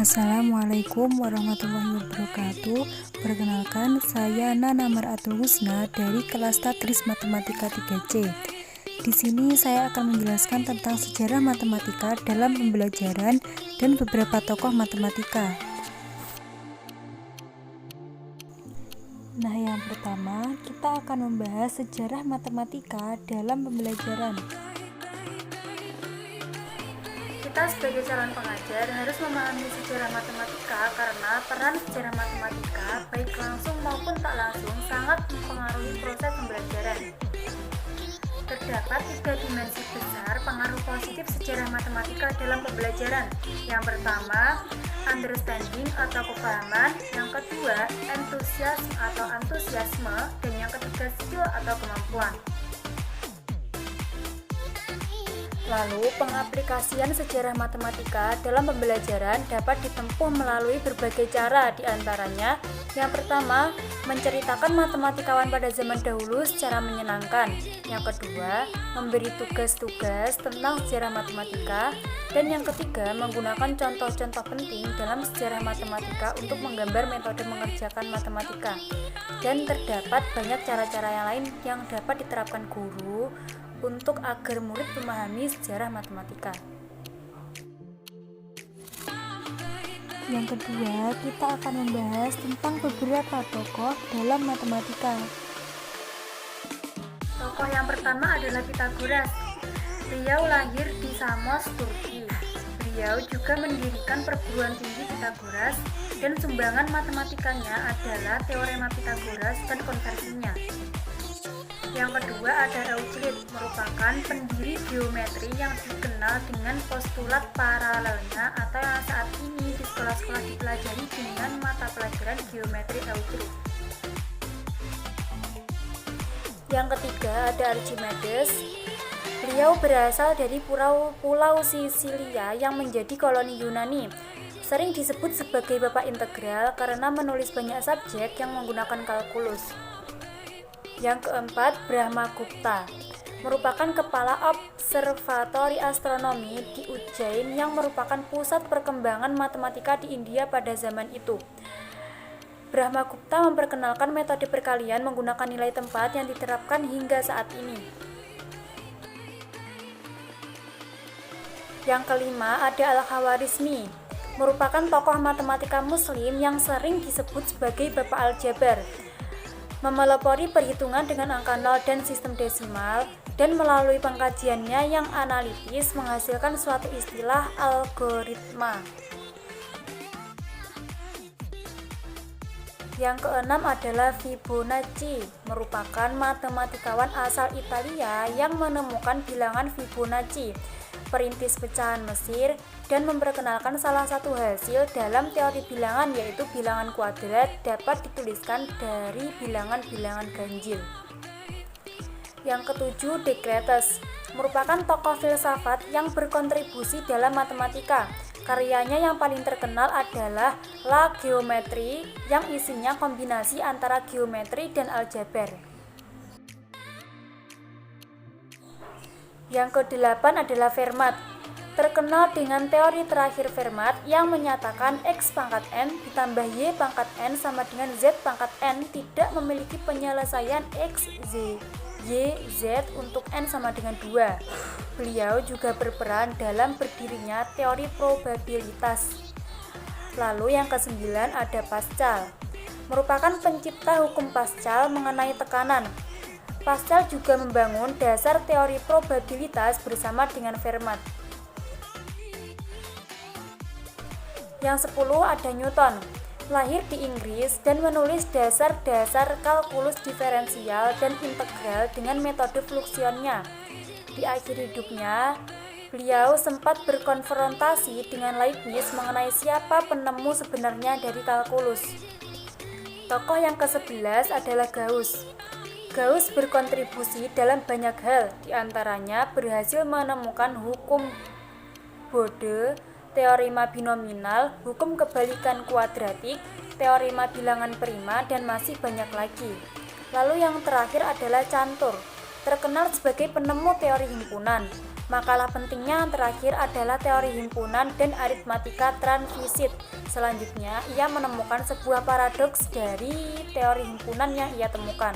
Assalamualaikum warahmatullahi wabarakatuh. Perkenalkan, saya Nana Maratul Husna dari kelas Tatris Matematika 3C. Di sini saya akan menjelaskan tentang sejarah matematika dalam pembelajaran dan beberapa tokoh matematika. Nah, yang pertama, kita akan membahas sejarah matematika dalam pembelajaran. Kita sebagai calon pengajar harus memahami sejarah matematika karena peran sejarah matematika baik langsung maupun tak langsung sangat mempengaruhi proses pembelajaran. Terdapat 3 dimensi besar pengaruh positif sejarah matematika dalam pembelajaran. Yang pertama, understanding atau kepahaman, yang kedua, enthusiasm atau antusiasme, dan yang ketiga, skill atau kemampuan. Lalu, pengaplikasian sejarah matematika dalam pembelajaran dapat ditempuh melalui berbagai cara, diantaranya yang pertama, menceritakan matematikawan pada zaman dahulu secara menyenangkan. Yang kedua, memberi tugas-tugas tentang sejarah matematika. Dan yang ketiga, menggunakan contoh-contoh penting dalam sejarah matematika untuk menggambar metode mengerjakan matematika. Dan terdapat banyak cara-cara yang lain yang dapat diterapkan guru untuk agar murid memahami sejarah matematika. Yang kedua, kita akan membahas tentang beberapa tokoh dalam matematika. Tokoh yang pertama adalah Pythagoras. Beliau lahir di Samos, Turki. Beliau juga mendirikan perguruan tinggi Pythagoras dan sumbangan matematikanya adalah teorema Pythagoras dan konversinya. Yang kedua ada Euclid, merupakan pendiri geometri yang dikenal dengan postulat paralelnya atau yang saat ini di sekolah-sekolah dipelajari dengan mata pelajaran geometri Euclid. Yang ketiga ada Archimedes. Beliau berasal dari pulau Sisilia yang menjadi koloni Yunani. Sering disebut sebagai Bapak Integral karena menulis banyak subjek yang menggunakan kalkulus. Yang keempat, Brahmagupta, merupakan kepala observatori astronomi di Ujjain yang merupakan pusat perkembangan matematika di India pada zaman itu. Brahmagupta memperkenalkan metode perkalian menggunakan nilai tempat yang diterapkan hingga saat ini. Yang kelima ada Al-Khawarizmi, merupakan tokoh matematika muslim yang sering disebut sebagai Bapak Aljabar. Memelopori perhitungan dengan angka 0 dan sistem desimal, dan melalui pengkajiannya yang analitis menghasilkan suatu istilah algoritma. Yang keenam adalah Fibonacci, merupakan matematikawan asal Italia yang menemukan bilangan Fibonacci, perintis pecahan Mesir, dan memperkenalkan salah satu hasil dalam teori bilangan yaitu bilangan kuadrat dapat dituliskan dari bilangan-bilangan ganjil. Yang ketujuh, Descartes, merupakan tokoh filsafat yang berkontribusi dalam matematika. Karyanya yang paling terkenal adalah La Geometrie yang isinya kombinasi antara geometri dan aljabar. Yang kedelapan adalah Fermat, terkenal dengan teori terakhir Fermat yang menyatakan X pangkat N ditambah Y pangkat N sama dengan Z pangkat N tidak memiliki penyelesaian X, Z, Y, Z untuk N sama dengan 2. Beliau juga berperan dalam berdirinya teori probabilitas. Lalu yang kesembilan ada Pascal, merupakan pencipta hukum Pascal mengenai tekanan. Pascal juga membangun dasar teori probabilitas bersama dengan Fermat. Yang 10 ada Newton, lahir di Inggris dan menulis dasar-dasar kalkulus diferensial dan integral dengan metode fluksionnya. Di akhir hidupnya, beliau sempat berkonfrontasi dengan Leibniz mengenai siapa penemu sebenarnya dari kalkulus. Tokoh yang ke-11 adalah Gauss. Gauss berkontribusi dalam banyak hal, diantaranya berhasil menemukan hukum Bode, teorema binominal, hukum kebalikan kuadratik, teorema bilangan prima, dan masih banyak lagi. Lalu yang terakhir adalah Cantor, terkenal sebagai penemu teori himpunan. Makalah pentingnya yang terakhir adalah teori himpunan dan aritmatika transisit. Selanjutnya, ia menemukan sebuah paradoks dari teori himpunan yang ia temukan.